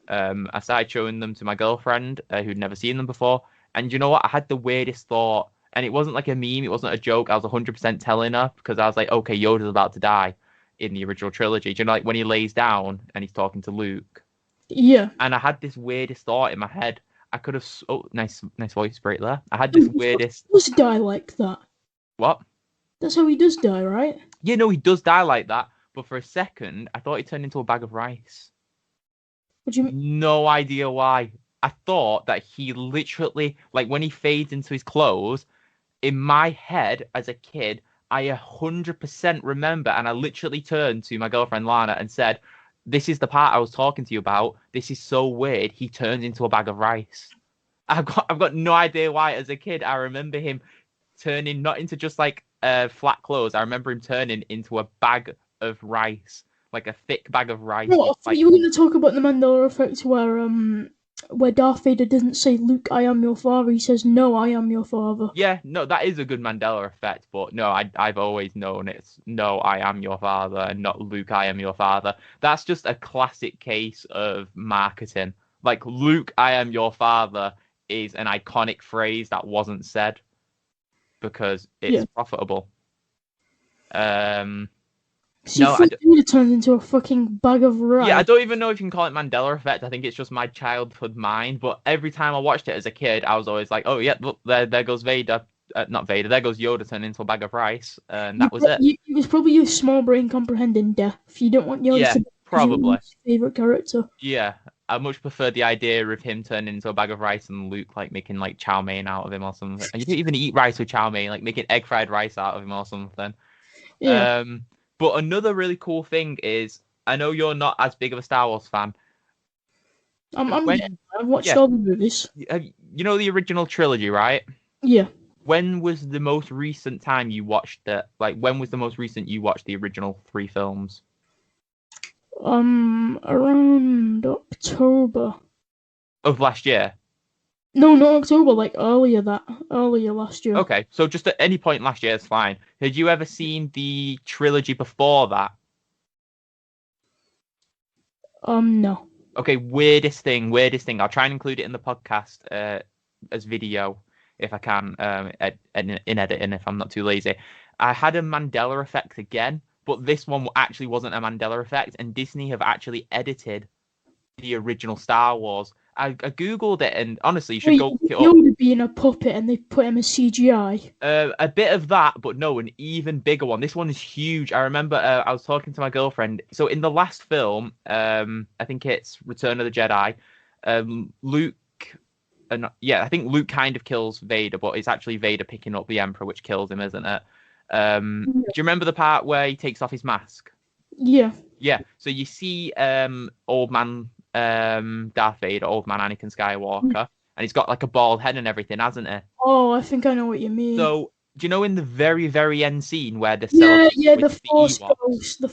I started showing them to my girlfriend who'd never seen them before, and you know what? I had the weirdest thought, and it wasn't like a meme. It wasn't a joke. I was 100% telling her because I was like, okay, Yoda's about to die in the original trilogy. Do you know, like when he lays down and he's talking to Luke? Yeah. And I had this weirdest thought in my head. I could have. Oh, nice voice break there. I had this weirdest. He does die like that. What? That's how he does die, right? Yeah, no, he does die like that. But for a second, I thought he turned into a bag of rice. What do you mean? No idea why. I thought that he literally, like when he fades into his clothes, in my head as a kid, I 100% remember, and I literally turned to my girlfriend Lana and said, "This is the part I was talking to you about. This is so weird. He turns into a bag of rice." I've got no idea why. As a kid, I remember him turning not into just like flat clothes. I remember him turning into a bag of rice, like a thick bag of rice. No, I thought like, you were going to talk about the Mandela effect where Darth Vader doesn't say, "Luke, I am your father." He says, "No, I am your father." Yeah, no, that is a good Mandela effect, but no, I've always known it's "No, I am your father" and not "Luke, I am your father." That's just a classic case of marketing. Like, "Luke, I am your father" is an iconic phrase that wasn't said because it's profitable. See, No, Vader turns into a fucking bag of rice. Yeah, I don't even know if you can call it Mandela effect. I think it's just my childhood mind. But every time I watched it as a kid, I was always like, "Oh yeah, look, there goes Vader." Not Vader. There goes Yoda turning into a bag of rice, and that was it. It was probably your small brain comprehending death. You don't want Yoda to be probably your favorite character. Yeah, I much prefer the idea of him turning into a bag of rice and Luke like making like chow mein out of him or something. And you don't even eat rice with chow mein, like making egg fried rice out of him or something. Yeah. But another really cool thing is, I know you're not as big of a Star Wars fan. I've watched all the movies. You know the original trilogy, right? Yeah. When was the most recent time you watched it? Like, when was the most recent you watched the original 3 films? Around October. Of last year? No, not October, like earlier last year. Okay, so just at any point last year is fine. Had you ever seen the trilogy before that? No. Okay, weirdest thing. I'll try and include it in the podcast as video if I can, in editing if I'm not too lazy. I had a Mandela effect again, but this one actually wasn't a Mandela effect, and Disney have actually edited the original Star Wars. I googled it, and honestly, you should go look it up. Yoda being a puppet, and they put him as CGI. A bit of that, but no, an even bigger one. This one is huge. I remember I was talking to my girlfriend. So in the last film, I think it's Return of the Jedi, Luke. I think Luke kind of kills Vader, but it's actually Vader picking up the Emperor, which kills him, isn't it? Do you remember the part where he takes off his mask? Yeah. Yeah. So you see old man Darth Vader, old man Anakin Skywalker, and he's got like a bald head and everything, hasn't he? Oh, I think I know what you mean. So, do you know in the very, very end scene where the Force Ghost.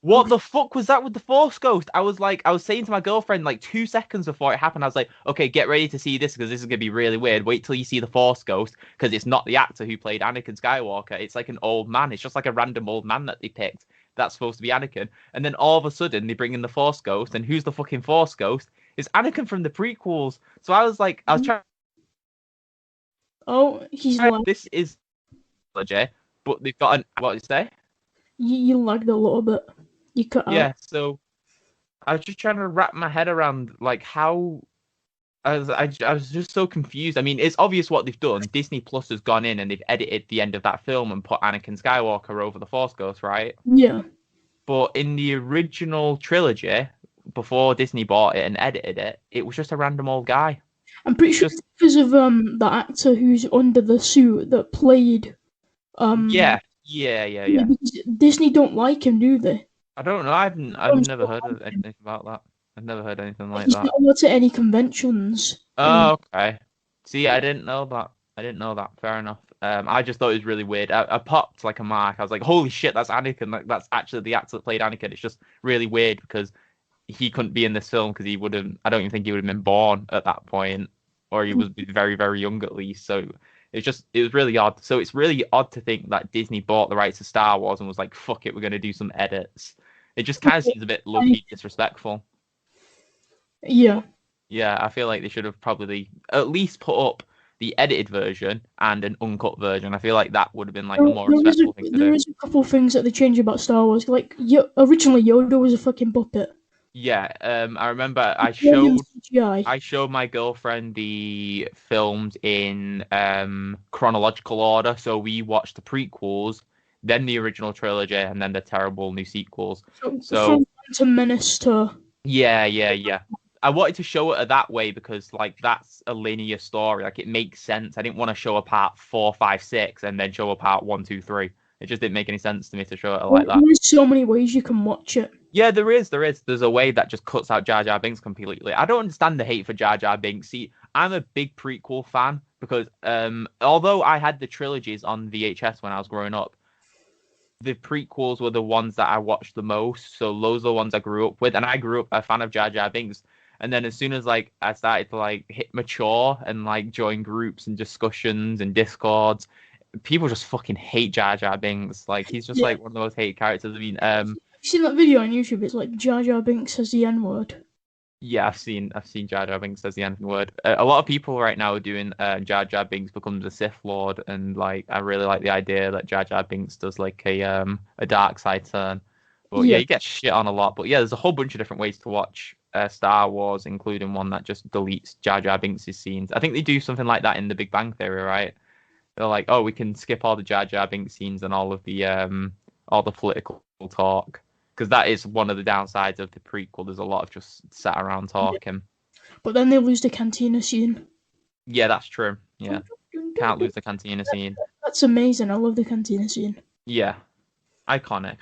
What the fuck was that with the Force Ghost? I was saying to my girlfriend like 2 seconds before it happened, I was like, okay, get ready to see this because this is gonna be really weird. Wait till you see the Force Ghost because it's not the actor who played Anakin Skywalker. It's like an old man. It's just like a random old man that they picked. That's supposed to be Anakin, and then all of a sudden they bring in the Force Ghost, and who's the fucking Force Ghost? It's Anakin from the prequels. So I was trying. Oh, he's like, this is legit, but they've got what did you say? You lagged a little bit. You cut out. Yeah, so I was just trying to wrap my head around like how. I was just so confused. I mean, it's obvious what they've done. Disney Plus has gone in and they've edited the end of that film and put Anakin Skywalker over the Force Ghost, right? Yeah. But in the original trilogy, before Disney bought it and edited it, it was just a random old guy. I'm pretty sure it's because of the actor who's under the suit that played. Yeah. Because Disney don't like him, do they? I don't know. I've never heard of anything about that. I've never heard anything like He's that. not allowed at any conventions. Oh, okay. See, I didn't know that. Fair enough. I just thought it was really weird. I popped like a mark. I was like, holy shit, that's Anakin. Like, that's actually the actor that played Anakin. It's just really weird because he couldn't be in this film because he wouldn't. I don't even think he would have been born at that point, or he was very, very young at least. So it was really odd. So it's really odd to think that Disney bought the rights to Star Wars and was like, fuck it, we're going to do some edits. It just kind of seems a bit low-key disrespectful. Yeah. Yeah, I feel like they should have probably at least put up the edited version and an uncut version. I feel like that would have been like a more respectful thing to do. There is a couple of things that they changed about Star Wars. Like, originally Yoda was a fucking puppet. Yeah, I remember I showed my girlfriend the films in chronological order. So we watched the prequels, then the original trilogy, and then the terrible new sequels. So from Phantom Menace to... Yeah. I wanted to show it that way because, like, that's a linear story. Like, it makes sense. I didn't want to show a part 4, 5, 6, and then show a part 1, 2, 3. It just didn't make any sense to me to show it like that. There's so many ways you can watch it. Yeah, there is. There's a way that just cuts out Jar Jar Binks completely. I don't understand the hate for Jar Jar Binks. See, I'm a big prequel fan because although I had the trilogies on VHS when I was growing up, the prequels were the ones that I watched the most. So those are the ones I grew up with, and I grew up a fan of Jar Jar Binks. And then as soon as like I started to like hit mature and like join groups and discussions and discords, people just fucking hate Jar Jar Binks. Like he's just like one of the most hated characters. I mean, have you seen that video on YouTube? It's like Jar Jar Binks says the N word. Yeah, I've seen Jar Jar Binks says the N word. A lot of people right now are doing Jar Jar Binks becomes a Sith Lord, and like I really like the idea that Jar Jar Binks does like a dark side turn. But yeah, he gets shit on a lot. But yeah, there's a whole bunch of different ways to watch Star Wars, including one that just deletes Jar Jar Binks' scenes. I think they do something like that in The Big Bang Theory, right? They're like, oh, we can skip all the Jar Jar Binks scenes and all the political talk, because that is one of the downsides of the prequel. There's a lot of just sat around talking. But then they lose the cantina scene. Yeah, that's true. Yeah, can't lose the cantina scene. That's amazing. I love the cantina scene. Yeah, iconic,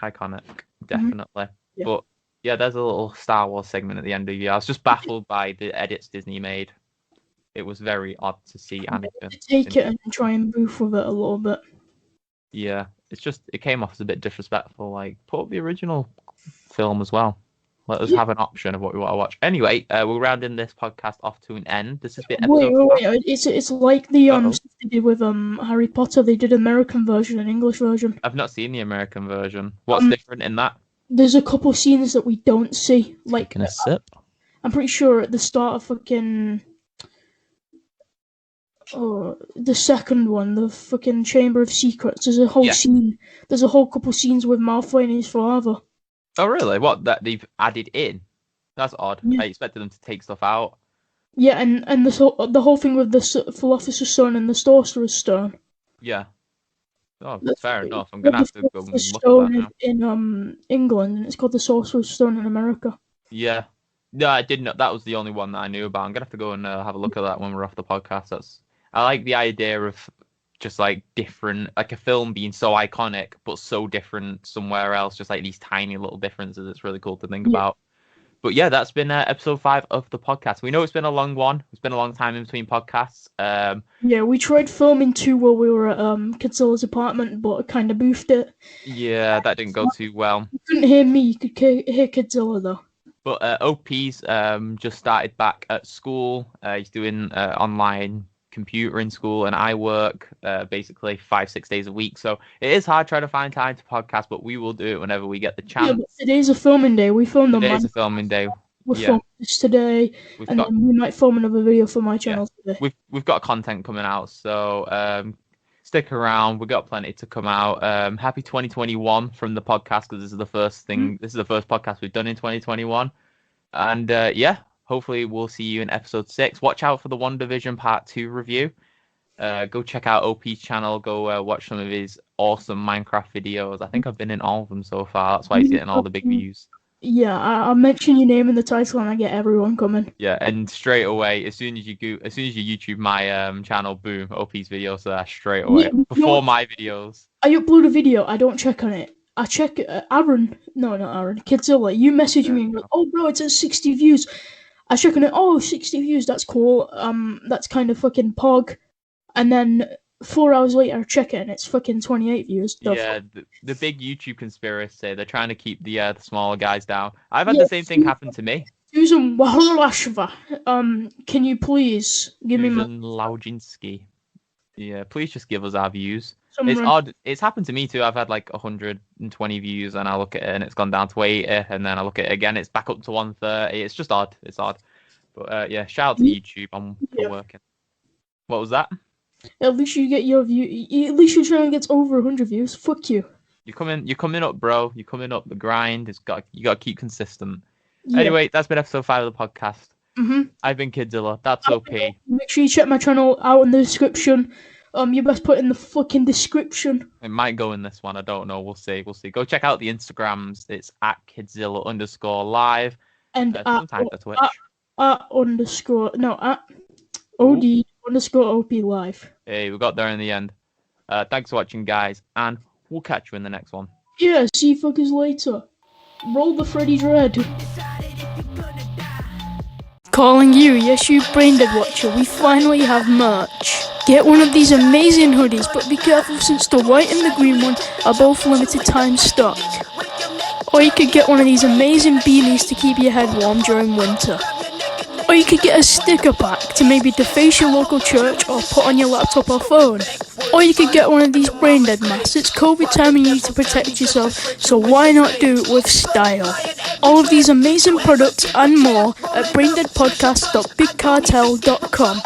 definitely. Yeah. But yeah, there's a little Star Wars segment at the end of the year. I was just baffled by the edits Disney made. It was very odd to see Anakin. Take it and try and boof with it a little bit. Yeah, it came off as a bit disrespectful. Like, put up the original film as well. Let us have an option of what we want to watch. Anyway, we're rounding this podcast off to an end. This has been episode. Wait. It's like the stuff they did with Harry Potter. They did an American version and English version. I've not seen the American version. What's different in that? There's a couple scenes that we don't see. Like, Taking a sip. I'm pretty sure at the start of fucking the second one, the fucking Chamber of Secrets. There's a whole scene. There's a whole couple scenes with Malfoy and his father. Oh really? What, that they've added in? That's odd. Yeah. I expected them to take stuff out. Yeah, and the whole thing with the Philosopher's Stone and the Sorcerer's Stone. Yeah. Oh, fair enough. I'm gonna have to go and look at that now. In England, and it's called the Sorcerer's Stone in America. Yeah. No, I did not. That was the only one that I knew about. I'm gonna have to go and have a look at that when we're off the podcast. I like the idea of just like different, like a film being so iconic but so different somewhere else. Just like these tiny little differences. It's really cool to think about. But yeah, that's been episode 5 of the podcast. We know it's been a long one. It's been a long time in between podcasts. Yeah, we tried filming 2 while we were at Godzilla's apartment, but kind of boofed it. Yeah, that didn't go too well. You couldn't hear me. You could hear Godzilla though. But OP's just started back at school. He's doing online computer in school, and I work basically 5-6 days a week. So it is hard trying to find time to podcast, but we will do it whenever we get the chance. Yeah, but today's a filming day. We filmed on Today's a filming day. We're filming this today, then we might film another video for my channel today. We've got content coming out, so stick around. We've got plenty to come out. Happy 2021 from the podcast, because this is the first thing. This is the first podcast we've done in 2021, and hopefully we'll see you in episode 6. Watch out for the WandaVision Part 2 review. Go check out OP's channel. Go watch some of his awesome Minecraft videos. I think I've been in all of them so far. That's why he's getting all the big views. Yeah, I'll mention your name in the title and I get everyone coming. Yeah, and straight away, as soon as you YouTube my channel, boom, OP's videos there straight away. Before my videos. I upload a video, I don't check on it. I check Aaron. No, not Aaron. Godzilla. You message me and go, oh bro, it's at 60 views. I check on it, 60 views, that's cool. That's kind of fucking pog. And then 4 hours later, I check it and it's fucking 28 views. Yeah, the big YouTube conspiracy. They're trying to keep the smaller guys down. I've had the same thing happen to me. Susan Wahlashva, can you please give me Susan Laujinski. Yeah, please just give us our views. some It's run- odd. It's happened to me too. I've had like 120 views, and I look at it and it's gone down to 80, and then I look at it again, it's back up to 130. It's just odd. It's odd. But yeah, shout out to YouTube. I'm working. What was that? At least you get your view. At least your channel gets over 100 views. Fuck you. You're coming up, bro. You're coming up. The grind. You got to keep consistent. Yeah. Anyway, that's been episode 5 of the podcast. Mhm. I've been Kidzilla. That's okay. Make sure you check my channel out in the description. You best put it in the fucking description. It might go in this one. I don't know. We'll see. Go check out the Instagrams. It's at Kidzilla_live. And Sometimes at Twitch. at OD_OP live. Hey, we got there in the end. Thanks for watching, guys, and we'll catch you in the next one. Yeah, see you fuckers later. Roll the Freddy Dread. Calling you, yes you braindead watcher, we finally have merch. Get one of these amazing hoodies, but be careful since the white and the green one are both limited time stock. Or you could get one of these amazing beanies to keep your head warm during winter. Or you could get a sticker pack to maybe deface your local church or put on your laptop or phone. Or you could get one of these braindead masks. It's COVID time and you need to protect yourself, so why not do it with style? All of these amazing products and more at braindeadpodcast.bigcartel.com.